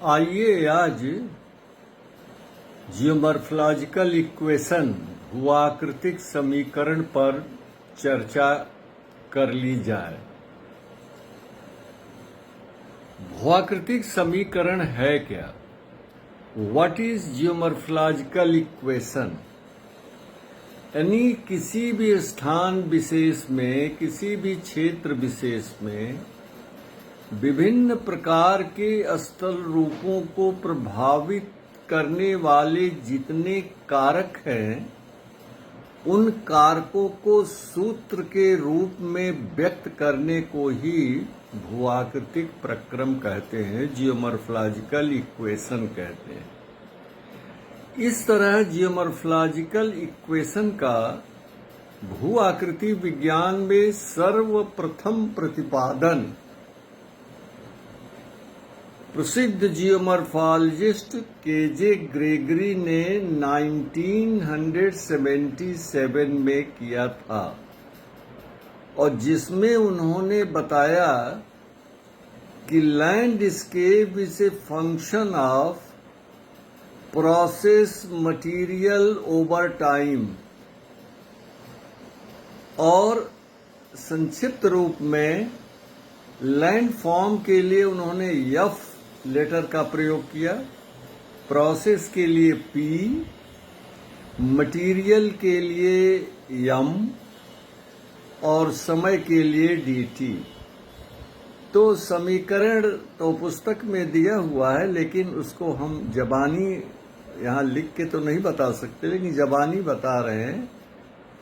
आइए आज geomorphological equation भूआकृतिक समीकरण पर चर्चा कर ली जाए। भूआकृतिक समीकरण है क्या? What is geomorphological equation? यानी किसी भी स्थान विशेष में, किसी भी क्षेत्र विशेष में विभिन्न प्रकार के स्थल रूपों को प्रभावित करने वाले जितने कारक हैं, उन कारकों को सूत्र के रूप में व्यक्त करने को ही भूआकृतिक प्रक्रम कहते हैं, जियोमॉर्फोलॉजिकल इक्वेशन कहते हैं। इस तरह जियोमॉर्फोलॉजिकल इक्वेशन का भूआकृति विज्ञान में सर्वप्रथम प्रतिपादन प्रसिद्ध जियोमॉर्फोलॉजिस्ट के.जे. ग्रेगरी ने 1977 में किया था, और जिसमें उन्होंने बताया कि landscape is a function of process material over time, और संक्षिप्त रूप में लैंडफॉर्म के लिए उन्होंने एफ लेटर का प्रयोग किया, प्रोसेस के लिए पी, मटेरियल के लिए एम और समय के लिए डीटी। तो समीकरण तो पुस्तक में दिया हुआ है, लेकिन उसको हम जबानी यहाँ लिख के तो नहीं बता सकते, लेकिन जबानी बता रहे हैं।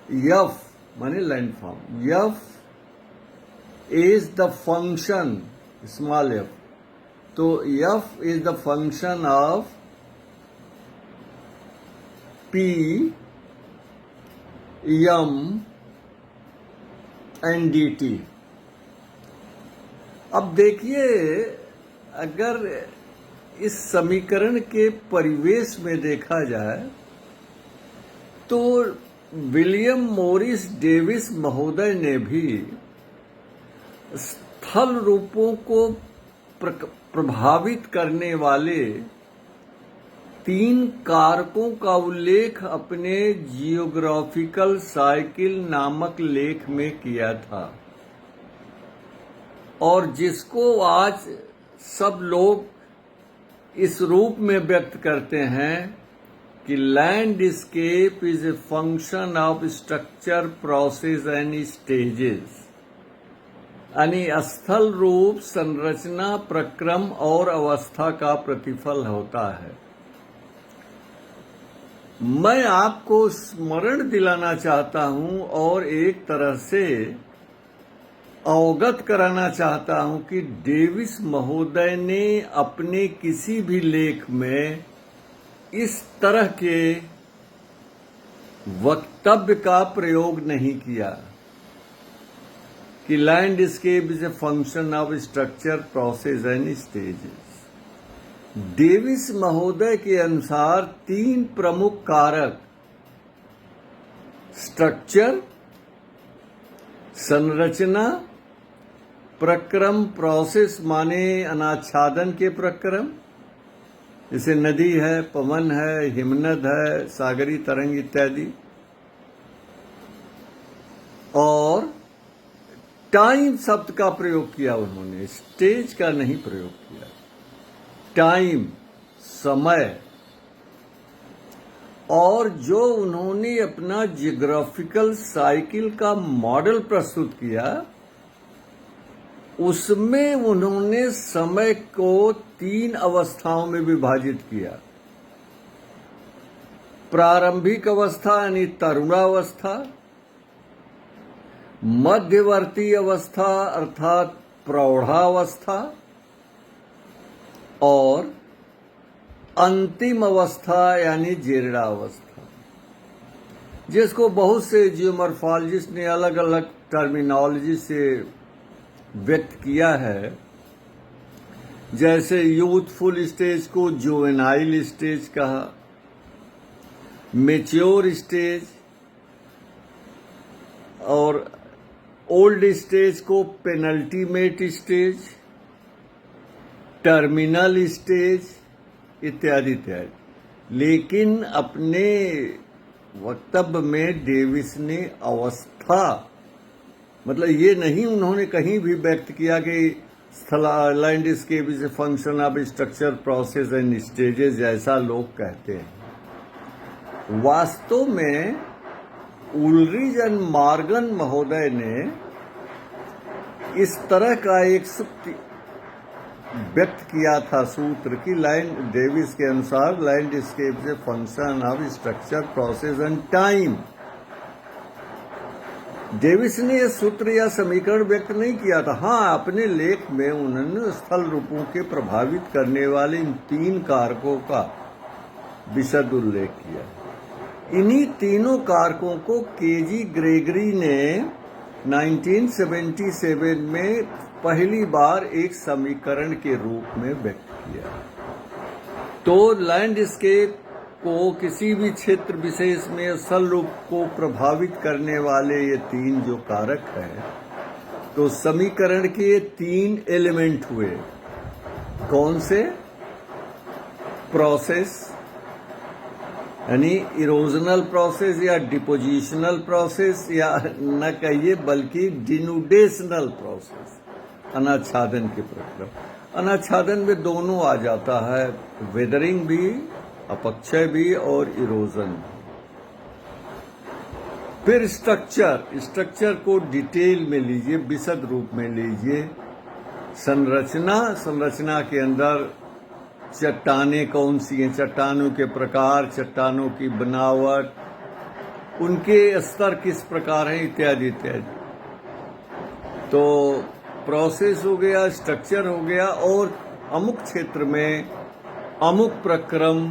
एफ माने landform, F is the function, small F, तो F is the function of P, M and D T. अब देखिए, अगर इस समीकरण के परिवेश में देखा जाए तो विलियम मॉरिस डेविस महोदय ने भी स्थल रूपों को प्रभावित करने वाले 3 कारकों का उल्लेख अपने जियोग्राफिकल साइकिल नामक लेख में किया था, और जिसको आज सब लोग इस रूप में व्यक्त करते हैं कि landscape is a function of structure, process and stages. यानी स्थल रूप संरचना, प्रक्रम और अवस्था का प्रतिफल होता है। मैं आपको स्मरण दिलाना चाहता हूं और एक तरह से अवगत कराना चाहता हूं कि डेविस महोदय ने अपने किसी भी लेख में इस तरह के वक्तव्य का प्रयोग नहीं किया कि landscape is a function of structure, process and stages. Davis महोदय के अनुसार 3 प्रमुख कारक, स्ट्रक्चर, संरचना, प्रक्रम, प्रोसेस माने अनाच्छादन के प्रक्रम, जैसे नदी है, पवन है, हिमनद है, सागरी तरंग इत्यादि, और टाइम शब्द का प्रयोग किया उन्होंने, स्टेज का नहीं प्रयोग किया। टाइम, समय, और जो उन्होंने अपना जियोग्राफिकल साइकिल का मॉडल प्रस्तुत किया, उसमें उन्होंने समय को 3 अवस्थाओं में विभाजित किया। प्रारंभिक अवस्था यानी तरुणावस्था, मध्यवर्ती अवस्था अर्थात प्रौढ़ावस्था, और अंतिम अवस्था यानी जीर्णावस्था, जिसको बहुत से जियोमॉर्फोलॉजिस्ट ने अलग अलग टर्मिनोलॉजी से व्यक्त किया है। जैसे यूथफुल स्टेज को जुवेनाइल स्टेज कहा, मैच्योर स्टेज, और ओल्ड स्टेज को पेनल्टीमेट स्टेज, टर्मिनल स्टेज इत्यादि इत्यादि। लेकिन अपने वक्तव्य में डेविस ने अवस्था, मतलब ये नहीं उन्होंने कहीं भी व्यक्त किया कि landscape is a function of structure, process and stages, जैसा लोग कहते हैं। वास्तव में उलरिच एंड मॉर्गन महोदय ने इस तरह का एक सूत्र व्यक्त किया था, सूत्र की लैंड डेविस के अनुसार लैंडस्केप से function of structure, process and time. Davis ने यह सूत्र या समीकरण व्यक्त नहीं किया था। हाँ, अपने लेख में उन्होंने स्थल रूपों के प्रभावित करने वाले इन 3 कारकों का विशद उल्लेख किया। इन्हीं तीनों कारकों को केजी ग्रेगरी ने 1977 में पहली बार एक समीकरण के रूप में व्यक्त किया। तो लैंडस्केप को किसी भी क्षेत्र विशेष में स्थल रूप को प्रभावित करने वाले ये 3 जो कारक हैं, तो समीकरण के ये 3 एलिमेंट हुए। कौन से? प्रोसेस यानी इरोजनल प्रोसेस या डिपोजिशनल प्रोसेस, या न कहिए बल्कि डिनुडेशनल प्रोसेस, अनाच्छादन के प्रक्रम। अनाच्छादन में दोनों आ जाता है, वेदरिंग भी, अपक्षय भी और इरोजन भी। फिर स्ट्रक्चर को डिटेल में लीजिए, विशद रूप में लीजिए। संरचना के अंदर चट्टानें कौन सी हैं, चट्टानों के प्रकार, चट्टानों की बनावट, उनके स्तर किस प्रकार हैं, इत्यादि इत्यादि। तो प्रोसेस हो गया, स्ट्रक्चर हो गया, और अमुक क्षेत्र में अमुक प्रक्रम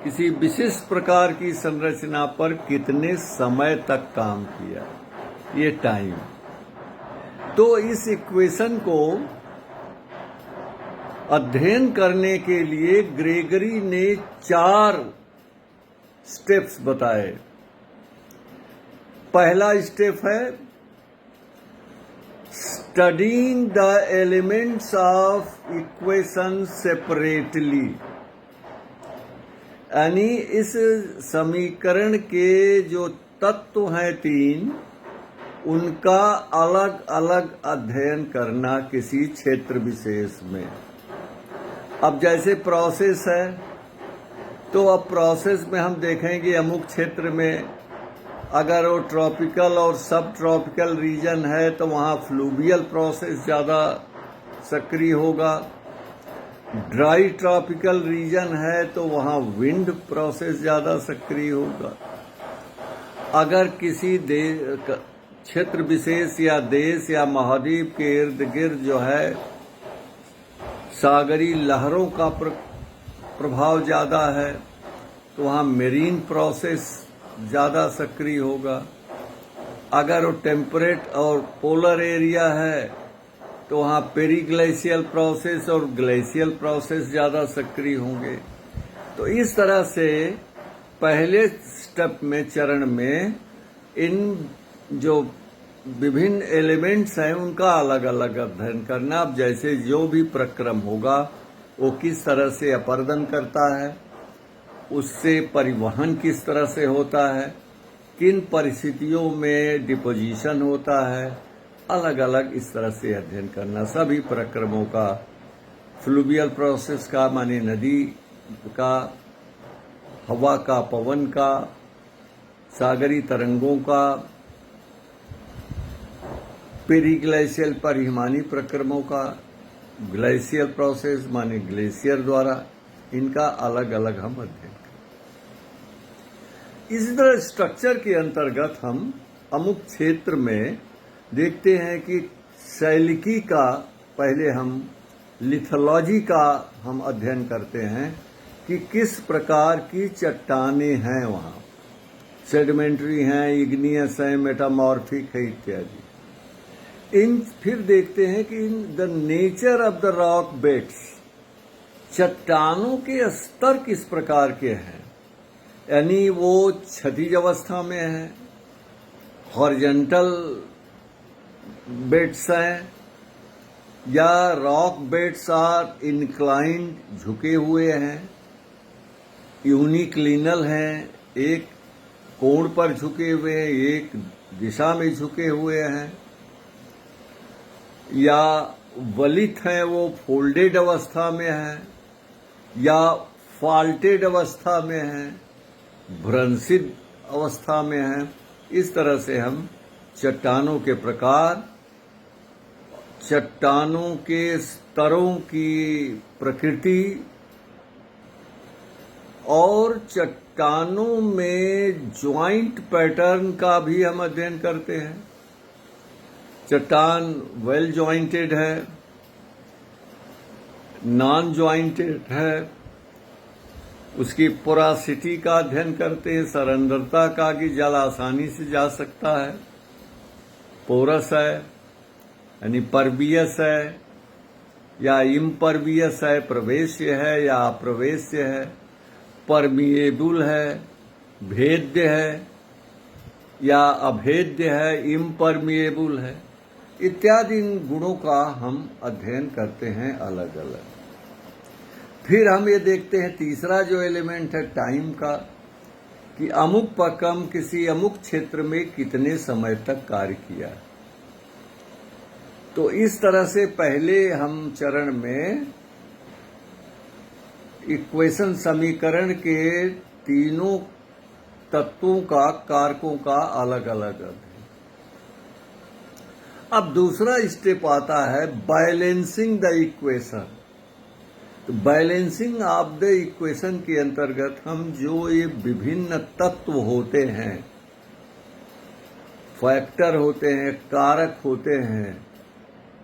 किसी विशिष्ट प्रकार की संरचना पर कितने समय तक काम किया, ये टाइम। तो इस इक्वेशन को अध्ययन करने के लिए ग्रेगरी ने 4 स्टेप्स बताए। पहला स्टेप है studying the elements of equation separately, यानी इस समीकरण के जो तत्व हैं 3, उनका अलग अलग अध्ययन करना किसी क्षेत्र विशेष में। अब जैसे प्रोसेस है, तो अब प्रोसेस में हम देखेंगे अमुक क्षेत्र में अगर वो ट्रॉपिकल और सब ट्रॉपिकल रीजन है तो वहाँ फ्लूवियल प्रोसेस ज़्यादा सक्रिय होगा। ड्राई ट्रॉपिकल रीजन है तो वहाँ विंड प्रोसेस ज़्यादा सक्रिय होगा। अगर किसी क्षेत्र विशेष या देश या महाद्वीप के इर्द गिर्द जो है सागरी लहरों का प्रभाव ज़्यादा है तो वहाँ मेरीन प्रोसेस ज़्यादा सक्रिय होगा। अगर वो टेम्परेट और पोलर एरिया है तो वहाँ पेरीग्लेशियल प्रोसेस और ग्लेशियल प्रोसेस ज़्यादा सक्रिय होंगे। तो इस तरह से पहले स्टेप में, चरण में, इन जो विभिन्न एलिमेंट्स हैं उनका अलग अलग अध्ययन करना। अब जैसे जो भी प्रक्रम होगा वो किस तरह से अपर्दन करता है, उससे परिवहन किस तरह से होता है, किन परिस्थितियों में डिपोजिशन होता है, अलग अलग इस तरह से अध्ययन करना। सभी प्रक्रमों का, फ्लूवियल प्रोसेस का माने नदी का, हवा का, पवन का, सागरी तरंगों का, पेरीग्लेशियल परिहिमानी प्रक्रमों का, ग्लेशियल प्रोसेस माने ग्लेशियर द्वारा, इनका अलग अलग हम अध्ययन करें। इसी तरह स्ट्रक्चर के अंतर्गत हम अमुक क्षेत्र में देखते हैं कि शैलिकी का, पहले हम लिथोलॉजी का हम अध्ययन करते हैं कि किस प्रकार की चट्टानें हैं वहाँ, सेडिमेंट्री हैं, इग्नियस हैं, मेटामॉर्फिक है इत्यादि। फिर देखते हैं कि in the nature of the rock beds, चट्टानों के स्तर किस प्रकार के हैं, यानी वो क्षैतिज अवस्था में है, हॉरिजॉन्टल बेड्स हैं, या रॉक बेड्स आर इंक्लाइंड, झुके हुए हैं, यूनिक्लिनल हैं, एक कोण पर झुके हुए हैं, एक दिशा में झुके हुए हैं, या वलित हैं, वो फोल्डेड अवस्था में हैं, या फाल्टेड अवस्था में हैं, भ्रंशित अवस्था में हैं। इस तरह से हम चट्टानों के प्रकार, चट्टानों के स्तरों की प्रकृति और चट्टानों में ज्वाइंट पैटर्न का भी हम अध्ययन करते हैं। चट्टान वेल ज्वाइंटेड है, नॉन ज्वाइंटेड है, उसकी पोरासिटी का अध्ययन करते हैं, सरंध्रता का कि जल आसानी से जा सकता है, पोरस है यानी परवियस है या इम्परवियस है, प्रवेश्य है या अप्रवेश्य है, परमिएबल है, भेद्य है या अभेद्य है, इम्परमिएबल है, इत्यादि इन गुणों का हम अध्ययन करते हैं अलग अलग। फिर हम ये देखते हैं तीसरा जो एलिमेंट है टाइम का, कि अमुक पकम किसी अमुक क्षेत्र में कितने समय तक कार्य किया। तो इस तरह से पहले हम चरण में इक्वेशन समीकरण के तीनों तत्वों का, कारकों का अलग अलग अध्ययन। अब दूसरा स्टेप आता है बैलेंसिंग द इक्वेशन। तो बैलेंसिंग ऑफ द इक्वेशन के अंतर्गत हम जो ये विभिन्न तत्व होते हैं, फैक्टर होते हैं, कारक होते हैं,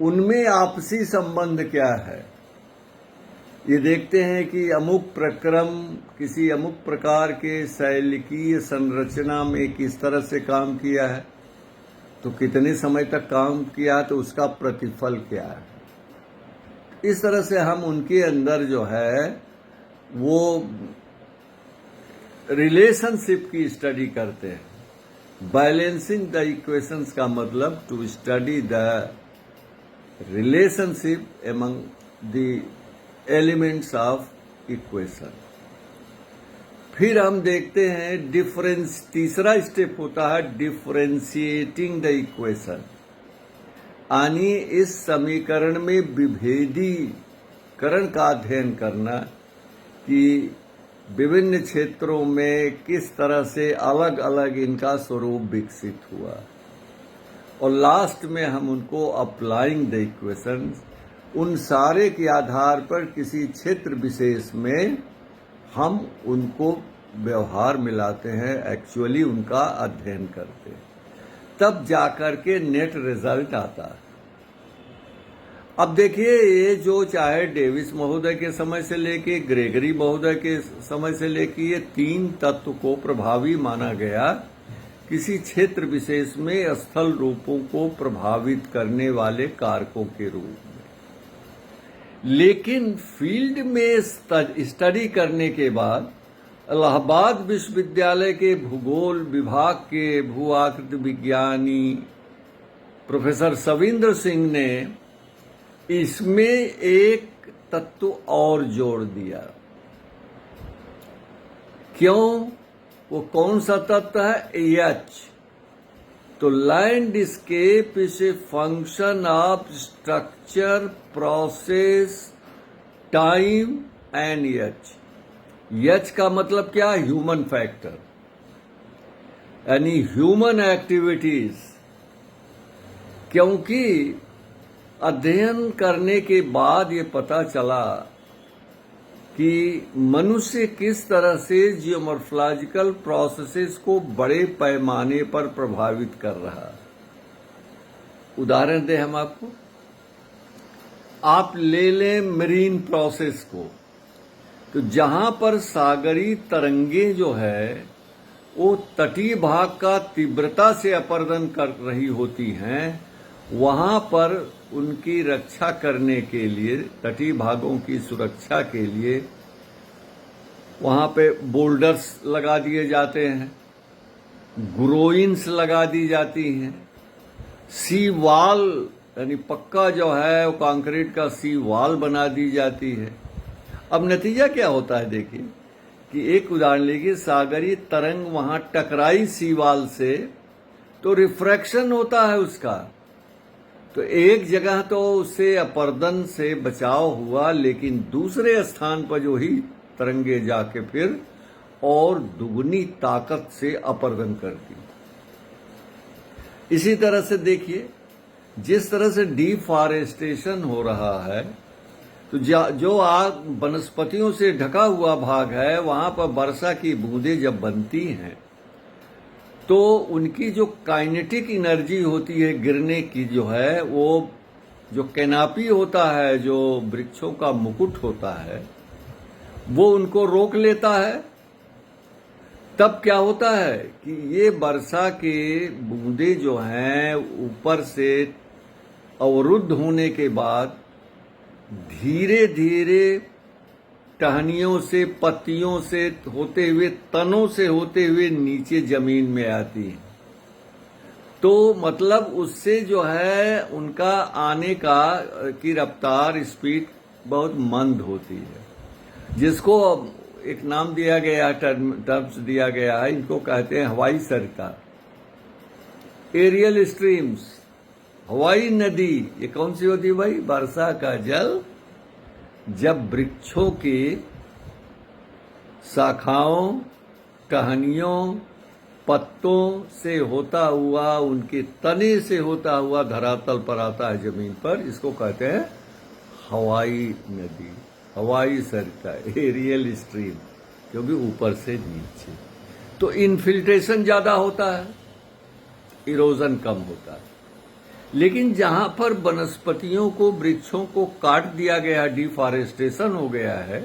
उनमें आपसी संबंध क्या है, ये देखते हैं कि अमुक प्रक्रम किसी अमुक प्रकार के शैलिकीय संरचना में किस तरह से काम किया है, तो कितने समय तक काम किया, तो उसका प्रतिफल क्या है। इस तरह से हम उनके अंदर जो है वो रिलेशनशिप की स्टडी करते हैं। बैलेंसिंग द इक्वेशंस का मतलब to study the relationship among the elements of equation. फिर हम देखते हैं तीसरा स्टेप होता है डिफरेंशिएटिंग द इक्वेशन, यानी इस समीकरण में विभेदीकरण का अध्ययन करना कि विभिन्न क्षेत्रों में किस तरह से अलग अलग इनका स्वरूप विकसित हुआ, और लास्ट में हम उनको अप्लाइंग द इक्वेशन, उन सारे के आधार पर किसी क्षेत्र विशेष में हम उनको व्यवहार मिलाते हैं, एक्चुअली उनका अध्ययन करते हैं, तब जाकर के नेट रिजल्ट आता है। अब देखिए, ये जो चाहे डेविस महोदय के समय से लेके ग्रेगरी महोदय के समय से लेके ये तीन तत्व को प्रभावी माना गया किसी क्षेत्र विशेष में स्थल रूपों को प्रभावित करने वाले कारकों के रूप में। लेकिन फील्ड में स्टडी करने के बाद इलाहाबाद विश्वविद्यालय के भूगोल विभाग के भू-आकृति विज्ञानी प्रोफेसर सविंद्र सिंह ने इसमें एक तत्व और जोड़ दिया। क्यों? वो कौन सा तत्व है? एच। तो landscape is a function of structure, process, time and H. H का मतलब क्या? ह्यूमन फैक्टर, यानी ह्यूमन एक्टिविटीज। क्योंकि अध्ययन करने के बाद ये पता चला कि मनुष्य किस तरह से जियोमॉर्फोलॉजिकल प्रोसेसेस को बड़े पैमाने पर प्रभावित कर रहा है। उदाहरण दें हम आपको, आप ले लें मरीन प्रोसेस को, तो जहां पर सागरी तरंगे जो है वो तटीय भाग का तीव्रता से अपरदन कर रही होती हैं, वहां पर उनकी रक्षा करने के लिए, तटीय भागों की सुरक्षा के लिए वहां पे बोल्डर्स लगा दिए जाते हैं, ग्रोइन्स लगा दी जाती हैं, सी वॉल यानी पक्का जो है वो कंक्रीट का सी वॉल बना दी जाती है। अब नतीजा क्या होता है देखिए कि एक उदाहरण लीजिए, सागरीय तरंग वहां टकराई सी वॉल से तो रिफ्रैक्शन होता है उसका, तो एक जगह तो उससे अपरदन से बचाव हुआ, लेकिन दूसरे स्थान पर जो ही तरंगे जाके फिर और दुगनी ताकत से अपरदन करती। इसी तरह से देखिए, जिस तरह से डिफॉरेस्टेशन हो रहा है, तो जो आग वनस्पतियों से ढका हुआ भाग है, वहां पर वर्षा की बूंदें जब बनती हैं तो उनकी जो काइनेटिक एनर्जी होती है गिरने की, जो है वो जो कैनापी होता है, जो वृक्षों का मुकुट होता है, वो उनको रोक लेता है। तब क्या होता है कि ये वर्षा के बूंदे जो हैं ऊपर से अवरुद्ध होने के बाद धीरे धीरे टहनियों से, पत्तियों से होते हुए, तनों से होते हुए नीचे जमीन में आती हैं। तो मतलब उससे जो है उनका आने की रफ्तार, स्पीड बहुत मंद होती है, जिसको एक नाम दिया गया, टर्म्स दिया गया है, इनको कहते हैं हवाई सरकार, एरियल स्ट्रीम्स, हवाई नदी। ये कौन सी होती है भाई? वर्षा का जल जब वृक्षों की शाखाओं, टहनियों, पत्तों से होता हुआ, उनके तने से होता हुआ धरातल पर आता है जमीन पर, इसको कहते हैं हवाई नदी, हवाई सरकार, एरियल स्ट्रीम, क्योंकि ऊपर से नीचे। तो इन्फिल्ट्रेशन ज्यादा होता है, इरोजन कम होता है। लेकिन जहां पर वनस्पतियों को, वृक्षों को काट दिया गया, डिफॉरेस्टेशन हो गया है,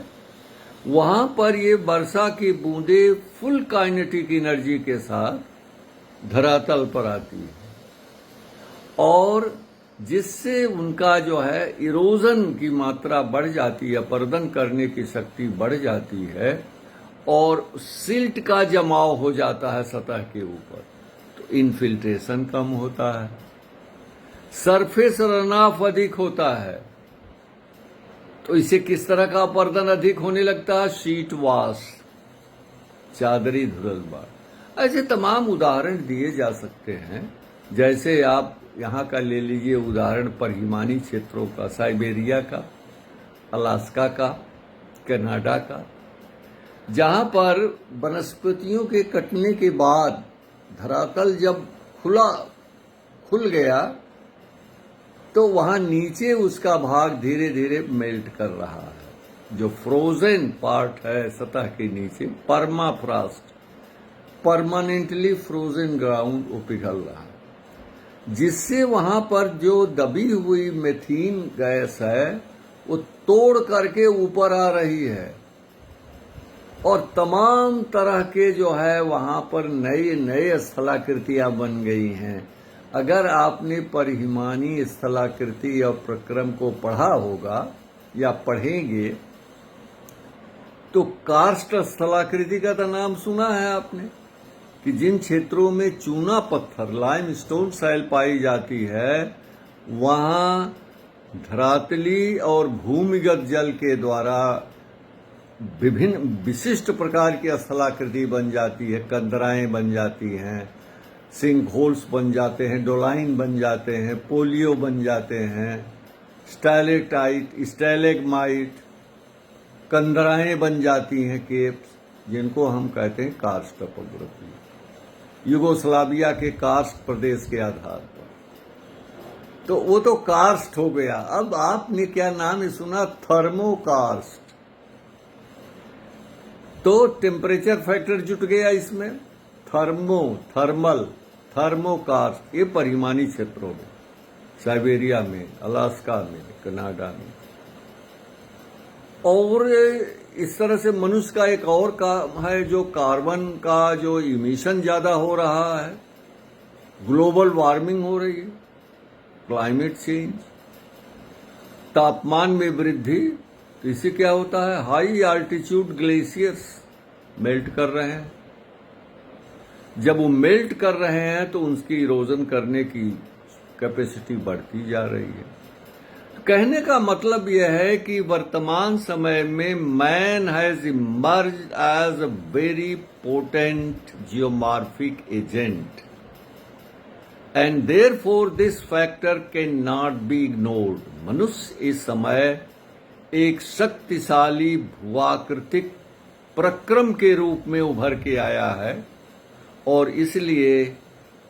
वहां पर ये वर्षा की बूंदें फुल काइनेटिक एनर्जी के साथ धरातल पर आती है, और जिससे उनका जो है इरोजन की मात्रा बढ़ जाती है, अपरदन करने की शक्ति बढ़ जाती है, और सिल्ट का जमाव हो जाता है सतह के ऊपर, तो इन्फिल्ट्रेशन कम होता है, सरफेस रन ऑफ अधिक होता है। तो इसे किस तरह का अपरदन अधिक होने लगता है? शीट वॉश, चादरी धुरलबार। ऐसे तमाम उदाहरण दिए जा सकते हैं। जैसे आप यहाँ का ले लीजिए उदाहरण परिहिमानी क्षेत्रों का, साइबेरिया का, अलास्का का, कनाडा का, जहां पर वनस्पतियों के कटने के बाद धरातल जब खुल गया तो वहां नीचे उसका भाग धीरे धीरे मेल्ट कर रहा है। जो फ्रोजन पार्ट है सतह के नीचे, परमाफ्रॉस्ट, परमानेंटली फ्रोजन ग्राउंड, वो पिघल रहा है, जिससे वहां पर जो दबी हुई मीथेन गैस है वो तोड़ करके ऊपर आ रही है, और तमाम तरह के जो है वहां पर नए नए स्थलाकृतियां बन गई हैं। अगर आपने परिहिमानी स्थलाकृति और प्रक्रम को पढ़ा होगा या पढ़ेंगे तो कार्स्ट स्थलाकृति का तो नाम सुना है आपने, कि जिन क्षेत्रों में चूना पत्थर, लाइमस्टोन सैल पाई जाती है, वहां धरातली और भूमिगत जल के द्वारा विभिन्न विशिष्ट प्रकार की स्थलाकृति बन जाती है, कंदराएं बन जाती हैं, सिंक होल्स बन जाते हैं, डोलाइन बन जाते हैं, पोलियो बन जाते हैं, स्टैलेक्टाइट, स्टैलेग्माइट, कंदराएं बन जाती हैं, केप्स, जिनको हम कहते हैं कार्स्ट टोपोग्राफी, युगोस्लाविया के कार्स्ट प्रदेश के आधार पर। तो वो तो कार्स्ट हो गया। अब आपने क्या नाम सुना? थर्मोकार्स्ट। तो टेम्परेचर फैक्टर जुट गया इसमें, थर्मल, थर्मोकार्स्ट, ये परिहिमानी क्षेत्रों में, साइबेरिया में, अलास्का में, कनाडा में। और इस तरह से मनुष्य का एक और काम है, जो कार्बन का जो इमिशन ज्यादा हो रहा है, ग्लोबल वार्मिंग हो रही है, क्लाइमेट चेंज, तापमान में वृद्धि। तो इससे क्या होता है? हाई आल्टीट्यूड ग्लेशियर्स मेल्ट कर रहे हैं। जब वो मेल्ट कर रहे हैं तो उसकी इरोजन करने की कैपेसिटी बढ़ती जा रही है। तो कहने का मतलब यह है कि वर्तमान समय में man has emerged as a very potent geomorphic agent and therefore this factor can not be ignored. मनुष्य इस समय एक शक्तिशाली भूआकृतिक प्रक्रम के रूप में उभर के आया है और इसलिए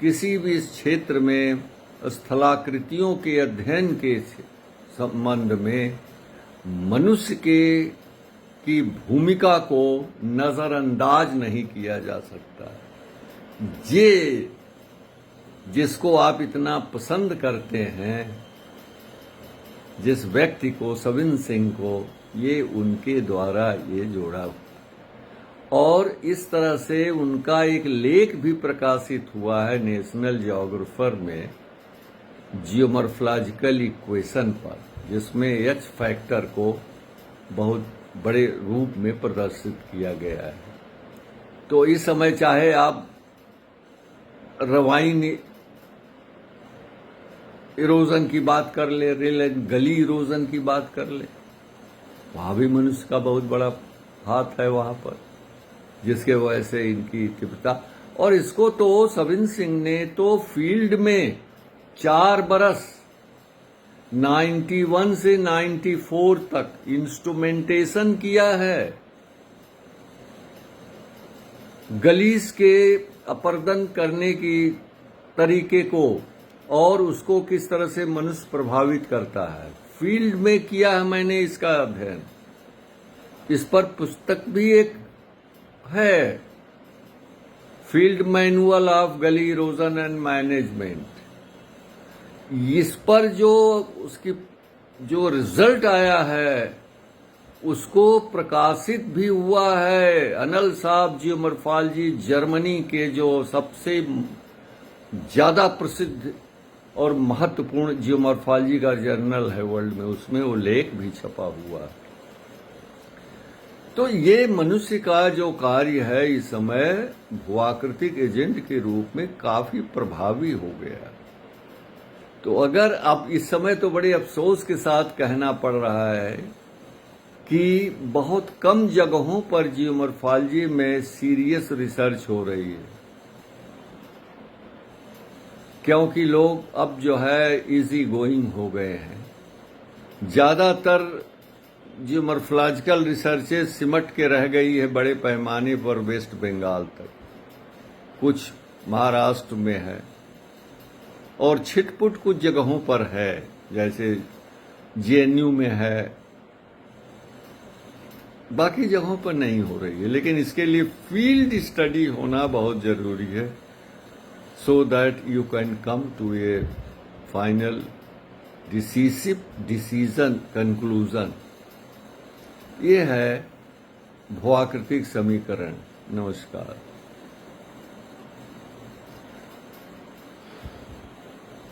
किसी भी क्षेत्र में स्थलाकृतियों के अध्ययन के संबंध में मनुष्य की भूमिका को नजरअंदाज नहीं किया जा सकता। ये जिसको आप इतना पसंद करते हैं, जिस व्यक्ति को, सविन सिंह को, ये उनके द्वारा ये जोड़ा और इस तरह से उनका एक लेख भी प्रकाशित हुआ है नेशनल जियोग्राफर में जियोमॉर्फोलॉजिकल इक्वेशन पर, जिसमें एच फैक्टर को बहुत बड़े रूप में प्रदर्शित किया गया है। तो इस समय चाहे आप रवाइन इरोजन की बात कर ले, गली इरोजन की बात कर ले, वहां भी मनुष्य का बहुत बड़ा हाथ है वहां पर, जिसके वजह से इनकी तीव्रता। और इसको तो सविन सिंह ने तो फील्ड में 4 बरस 91 से 94 तक इंस्ट्रूमेंटेशन किया है गलीस के अपर्दन करने की तरीके को और उसको किस तरह से मनुष्य प्रभावित करता है। फील्ड में किया है मैंने इसका अध्ययन। इस पर पुस्तक भी एक है, फील्ड मैनुअल ऑफ गली इरोजन एंड मैनेजमेंट। इस पर जो रिजल्ट आया है उसको प्रकाशित भी हुआ है। अनल्स ऑफ जियोमॉर्फोलॉजी जर्मनी के जो सबसे ज्यादा प्रसिद्ध और महत्वपूर्ण जियोमॉर्फोलॉजी का जर्नल है वर्ल्ड में, उसमें वो लेख भी छपा हुआ है। तो ये मनुष्य का जो कार्य है इस समय भूआकृतिक एजेंट के रूप में काफी प्रभावी हो गया। तो अगर अब इस समय तो बड़े अफसोस के साथ कहना पड़ रहा है कि बहुत कम जगहों पर जियोमॉर्फोलॉजी में सीरियस रिसर्च हो रही है, क्योंकि लोग अब जो है इजी गोइंग हो गए हैं। ज्यादातर जियोमॉर्फोलॉजिकल रिसर्चेस सिमट के रह गई है बड़े पैमाने पर वेस्ट बंगाल तक, कुछ महाराष्ट्र में है और छिटपुट कुछ जगहों पर है, जैसे जेएनयू में है, बाकी जगहों पर नहीं हो रही है। लेकिन इसके लिए फील्ड स्टडी होना बहुत जरूरी है, so that you can come to a final decisive decision conclusion. ये है भूआकृतिक समीकरण। नमस्कार।